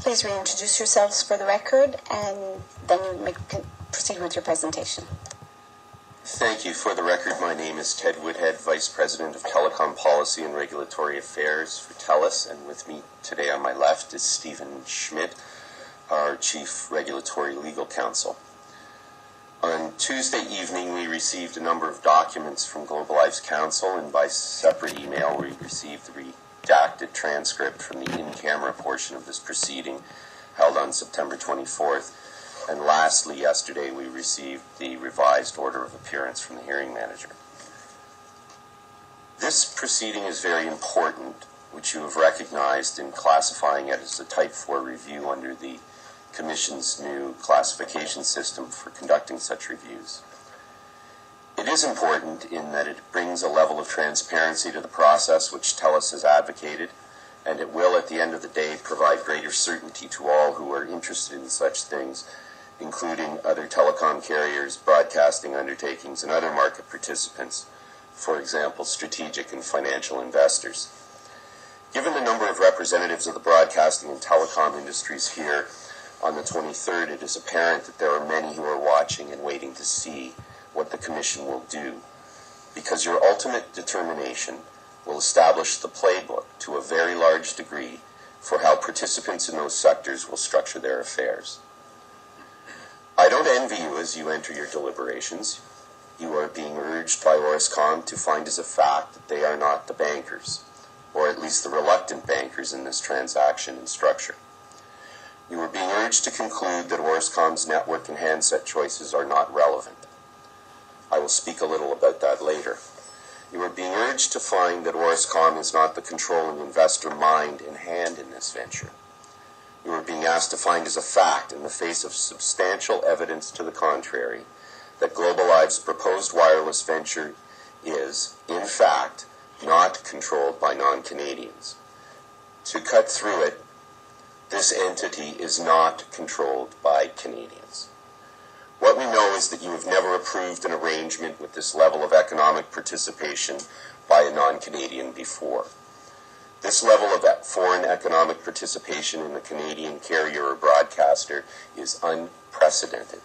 Please reintroduce yourselves for the record, and then you can proceed with your presentation. Thank you. For the record, my name is Ted Woodhead, Vice President of Telecom Policy and Regulatory Affairs for TELUS, and with me today on my left is Stephen Schmidt, our Chief Regulatory Legal Counsel. On Tuesday evening, we received a number of documents from Globalive's counsel, and by separate email, we received the redacted transcript from the in-camera portion of this proceeding held on September 24th. And lastly, yesterday, we received the revised order of appearance from the hearing manager. This proceeding is very important, which you have recognized in classifying it as a Type 4 review under the Commission's new classification system for conducting such reviews. It is important in that it brings a level of transparency to the process which TELUS has advocated, and it will, at the end of the day, provide greater certainty to all who are interested in such things, including other telecom carriers, broadcasting undertakings, and other market participants, for example, strategic and financial investors. Given the number of representatives of the broadcasting and telecom industries here on the 23rd, it is apparent that there are many who are watching and waiting to see what the Commission will do, because your ultimate determination will establish the playbook to a very large degree for how participants in those sectors will structure their affairs. I don't envy you as you enter your deliberations. You are being urged by Orascom to find as a fact that they are not the bankers, or at least the reluctant bankers in this transaction and structure. You are being urged to conclude that Orascom's network and handset choices are not relevant. I will speak a little about that later. You are being urged to find that Orascom is not the controlling investor mind and hand in this venture. You are being asked to find as a fact, in the face of substantial evidence to the contrary, that Globalive's proposed wireless venture is, in fact, not controlled by non-Canadians. To cut through it, this entity is not controlled by Canadians. What we know is that you have never approved an arrangement with this level of economic participation by a non-Canadian before. This level of foreign economic participation in the Canadian carrier or broadcaster is unprecedented.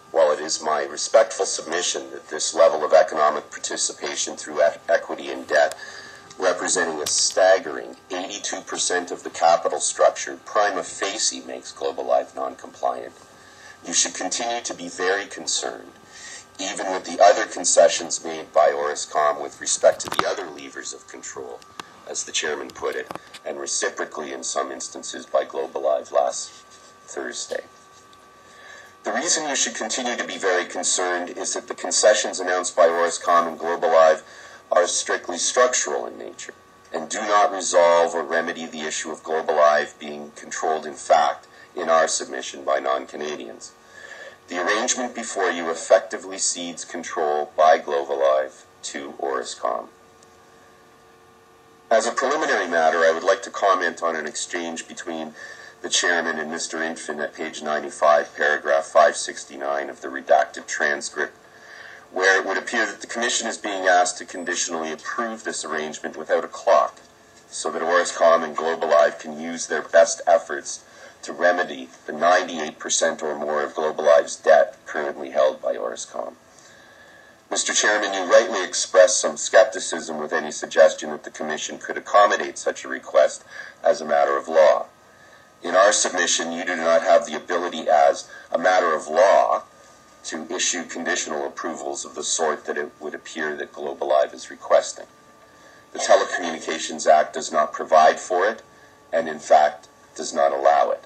While it is my respectful submission that this level of economic participation through equity and debt, representing a staggering 82% of the capital structure, prima facie makes Globalive non-compliant, you should continue to be very concerned, even with the other concessions made by Orascom with respect to the other levers of control, as the chairman put it, and reciprocally in some instances by Globalive last Thursday. The reason you should continue to be very concerned is that the concessions announced by Orascom and Globalive are strictly structural in nature and do not resolve or remedy the issue of Globalive being controlled in fact in our submission by non-Canadians. The arrangement before you effectively cedes control by Globalive to Orascom. As a preliminary matter, I would like to comment on an exchange between the chairman and Mr. Infant at page 95, paragraph 569 of the redacted transcript, where it would appear that the Commission is being asked to conditionally approve this arrangement without a clock, so that Orascom and Globalive can use their best efforts to remedy the 98% or more of Globalive's debt currently held by Orascom. Mr. Chairman, you rightly expressed some skepticism with any suggestion that the Commission could accommodate such a request as a matter of law. In our submission, you do not have the ability as a matter of law to issue conditional approvals of the sort that it would appear that Globalive is requesting. The Telecommunications Act does not provide for it, and in fact does not allow it.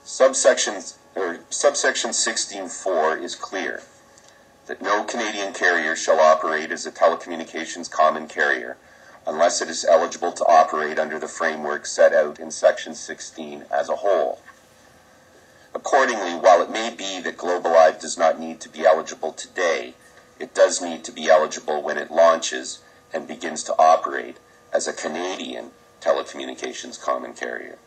Subsection 16.4 is clear that no Canadian carrier shall operate as a telecommunications common carrier unless it is eligible to operate under the framework set out in Section 16 as a whole. Accordingly, while it may be that Globalive does not need to be eligible today, it does need to be eligible when it launches and begins to operate as a Canadian telecommunications common carrier.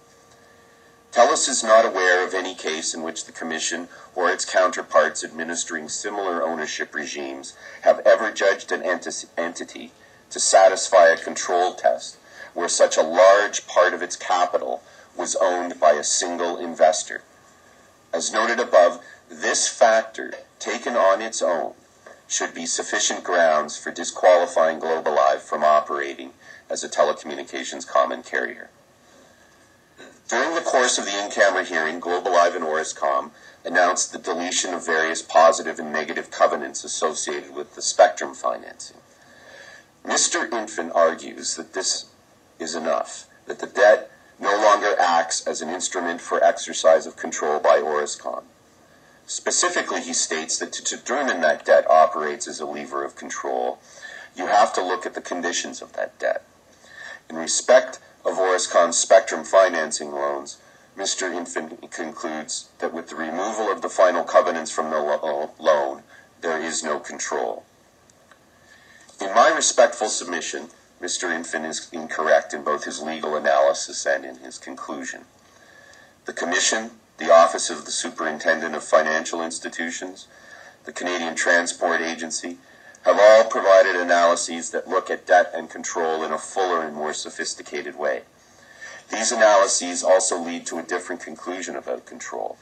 TELUS is not aware of any case in which the Commission or its counterparts administering similar ownership regimes have ever judged an entity to satisfy a control test where such a large part of its capital was owned by a single investor. As noted above, this factor, taken on its own, should be sufficient grounds for disqualifying Globalive from operating as a telecommunications common carrier. During the course of the in-camera hearing, Globalive and Orascom announced the deletion of various positive and negative covenants associated with the spectrum financing. Mr. Infant argues that this is enough, that the debt no longer acts as an instrument for exercise of control by Orascom. Specifically, he states that to determine that debt operates as a lever of control, you have to look at the conditions of that debt. In respect of Orascom's spectrum financing loans, Mr. Infant concludes that with the removal of the final covenants from the loan, there is no control. In my respectful submission, Mr. Infant is incorrect in both his legal analysis and in his conclusion. The Commission, the Office of the Superintendent of Financial Institutions, the Canadian Transport Agency, have all provided analyses that look at debt and control in a fuller and more sophisticated way. These analyses also lead to a different conclusion about control,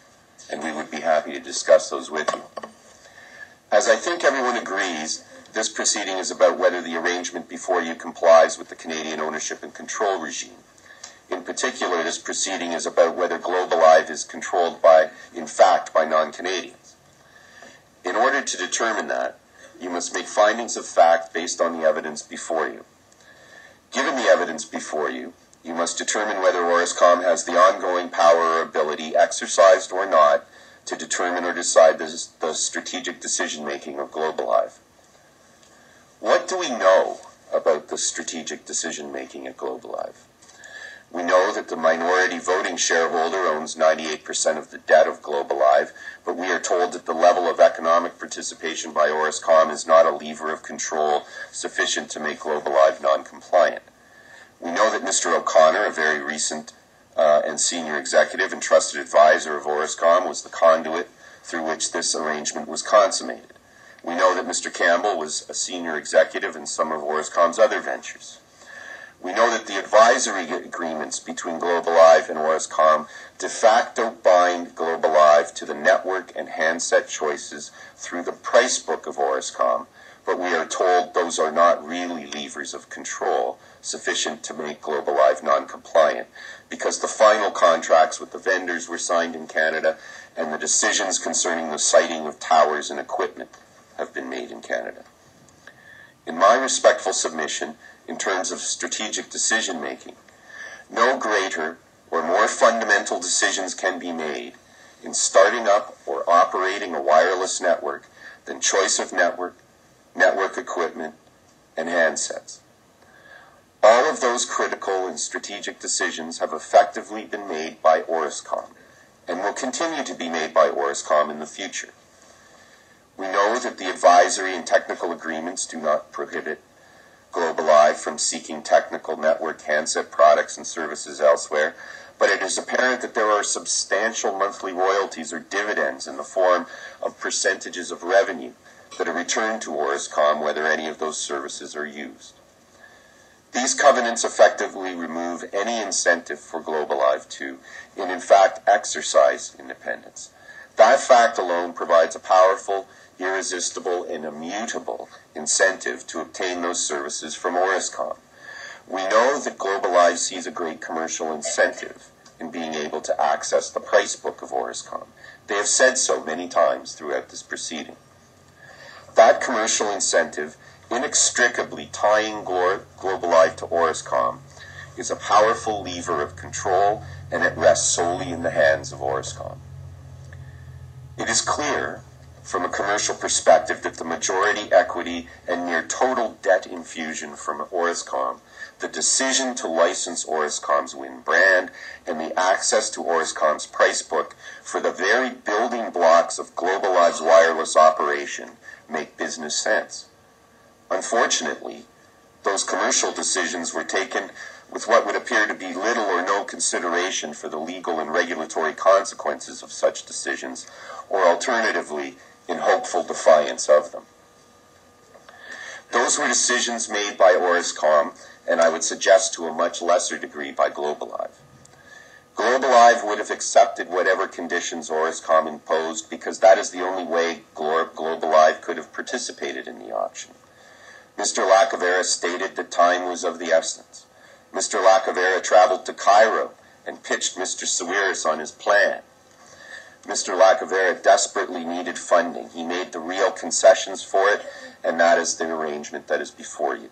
and we would be happy to discuss those with you. As I think everyone agrees, this proceeding is about whether the arrangement before you complies with the Canadian ownership and control regime. In particular, this proceeding is about whether Globalive is controlled in fact, by non-Canadians. In order to determine that, you must make findings of fact based on the evidence before you. Given the evidence before you, you must determine whether Orascom has the ongoing power or ability, exercised or not, to determine or decide the strategic decision-making of Globalive. What do we know about the strategic decision-making at Globalive? We know that the minority voting shareholder owns 98% of the debt of Globalive, but we are told that the level of economic participation by Orascom is not a lever of control sufficient to make Globalive non-compliant. We know that Mr. O'Connor, a very recent and senior executive and trusted advisor of Orascom, was the conduit through which this arrangement was consummated. We know that Mr. Campbell was a senior executive in some of Orascom's other ventures. We know that the advisory agreements between Globalive and Orascom de facto bind Globalive to the network and handset choices through the price book of Orascom, but we are told those are not really levers of control sufficient to make Globalive non-compliant, because the final contracts with the vendors were signed in Canada and the decisions concerning the siting of towers and equipment have been made in Canada. In my respectful submission, in terms of strategic decision-making, no greater or more fundamental decisions can be made in starting up or operating a wireless network than choice of network, network equipment, and handsets. All of those critical and strategic decisions have effectively been made by Orascom and will continue to be made by Orascom in the future. We know that the advisory and technical agreements do not prohibit Globalive from seeking technical network handset products and services elsewhere, but it is apparent that there are substantial monthly royalties or dividends in the form of percentages of revenue that are returned to Orascom whether any of those services are used. These covenants effectively remove any incentive for Globalive to, and in fact, exercise independence. That fact alone provides a powerful, irresistible, and immutable incentive to obtain those services from Orascom. We know that Globalive sees a great commercial incentive in being able to access the price book of Orascom. They have said so many times throughout this proceeding. That commercial incentive, inextricably tying Globalive to Orascom, is a powerful lever of control, and it rests solely in the hands of Orascom. It is clear, from a commercial perspective, that the majority equity and near total debt infusion from Orascom, the decision to license Orascom's Wind brand, and the access to Orascom's price book for the very building blocks of Globalive's wireless operation make business sense. Unfortunately, those commercial decisions were taken with what would appear to be little or no consideration for the legal and regulatory consequences of such decisions, or alternatively, in hopeful defiance of them. Those were decisions made by Orascom, and I would suggest to a much lesser degree by Globalive. Globalive would have accepted whatever conditions Orascom imposed because that is the only way Globalive could have participated in the auction. Mr. Lacavera stated that time was of the essence. Mr. Lacavera traveled to Cairo and pitched Mr. Sawiris on his plan. Mr. Lacavera desperately needed funding. He made the real concessions for it, and that is the arrangement that is before you.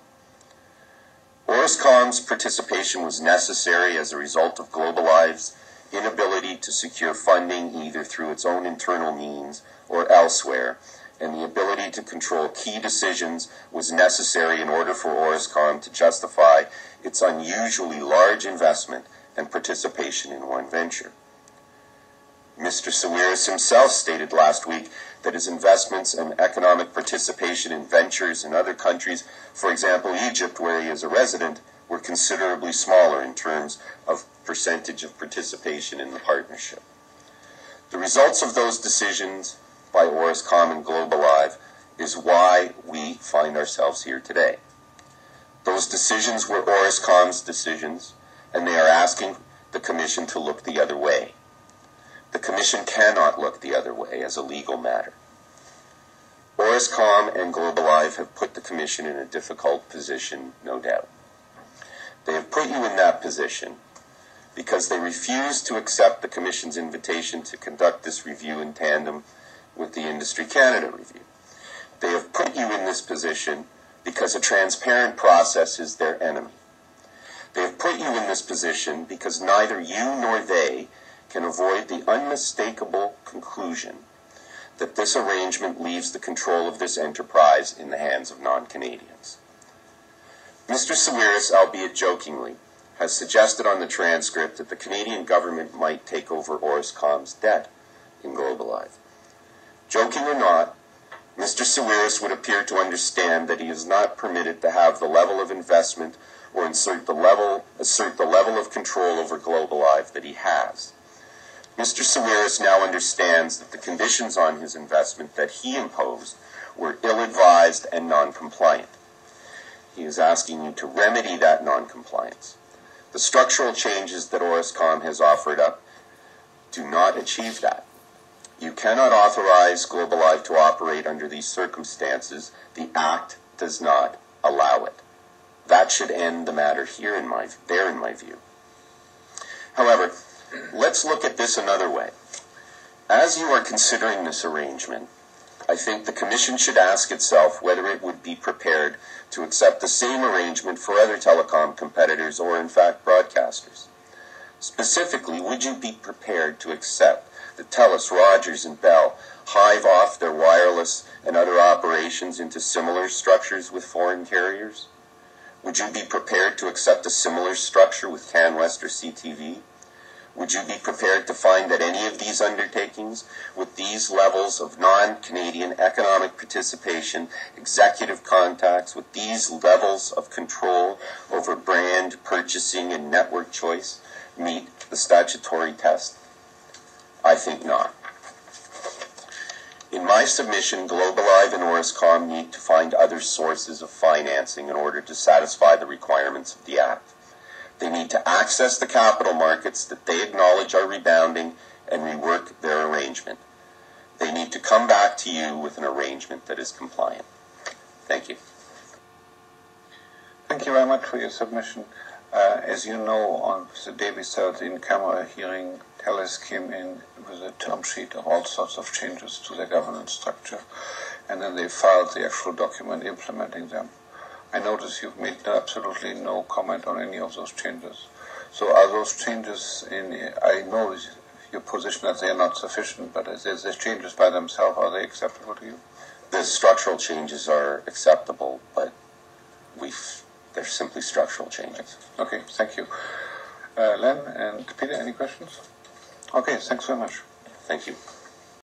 Orascom's participation was necessary as a result of Globalive's inability to secure funding either through its own internal means or elsewhere, and the ability to control key decisions was necessary in order for Orascom to justify its unusually large investment and participation in one venture. Mr. Sawiris himself stated last week that his investments and economic participation in ventures in other countries, for example Egypt, where he is a resident, were considerably smaller in terms of percentage of participation in the partnership. The results of those decisions by Orascom and Globalive is why we find ourselves here today. Those decisions were Orascom's decisions, and they are asking the Commission to look the other way. The Commission cannot look the other way as a legal matter. Orascom and Globalive have put the Commission in a difficult position, no doubt. They have put you in that position because they refuse to accept the Commission's invitation to conduct this review in tandem with the Industry Canada review. They have put you in this position because a transparent process is their enemy. They have put you in this position because neither you nor they can avoid the unmistakable conclusion that this arrangement leaves the control of this enterprise in the hands of non-Canadians. Mr. Sawiris, albeit jokingly, has suggested on the transcript that the Canadian government might take over Orascom's debt in Globalive. Joking or not, Mr. Sawiris would appear to understand that he is not permitted to have the level of investment or assert the level of control over Globalive that he has. Mr. Sawiris now understands that the conditions on his investment that he imposed were ill-advised and non-compliant. He is asking you to remedy that non-compliance. The structural changes that Orascom has offered up do not achieve that. You cannot authorize Globalive to operate under these circumstances. The Act does not allow it. That should end the matter here in my view. However, let's look at this another way. As you are considering this arrangement, I think the Commission should ask itself whether it would be prepared to accept the same arrangement for other telecom competitors or, in fact, broadcasters. Specifically, would you be prepared to accept that TELUS, Rogers, and Bell hive off their wireless and other operations into similar structures with foreign carriers? Would you be prepared to accept a similar structure with CanWest or CTV? Would you be prepared to find that any of these undertakings, with these levels of non-Canadian economic participation, executive contacts, with these levels of control over brand, purchasing, and network choice, meet the statutory test? I think not. In my submission, Globalive and Orascom need to find other sources of financing in order to satisfy the requirements of the Act. They need to access the capital markets that they acknowledge are rebounding and rework their arrangement. They need to come back to you with an arrangement that is compliant. Thank you. Thank you very much for your submission. As you know, on the day we started the in-camera hearing, TELUS came in with a term sheet of all sorts of changes to their governance structure, and then they filed the actual document implementing them. I notice you've made absolutely no comment on any of those changes. So are those changes I know your position that they are not sufficient, but as the changes by themselves, are they acceptable to you? The structural changes are acceptable, but they're simply structural changes. Okay, thank you. Len and Peter, any questions? Okay, thanks very much. Thank you.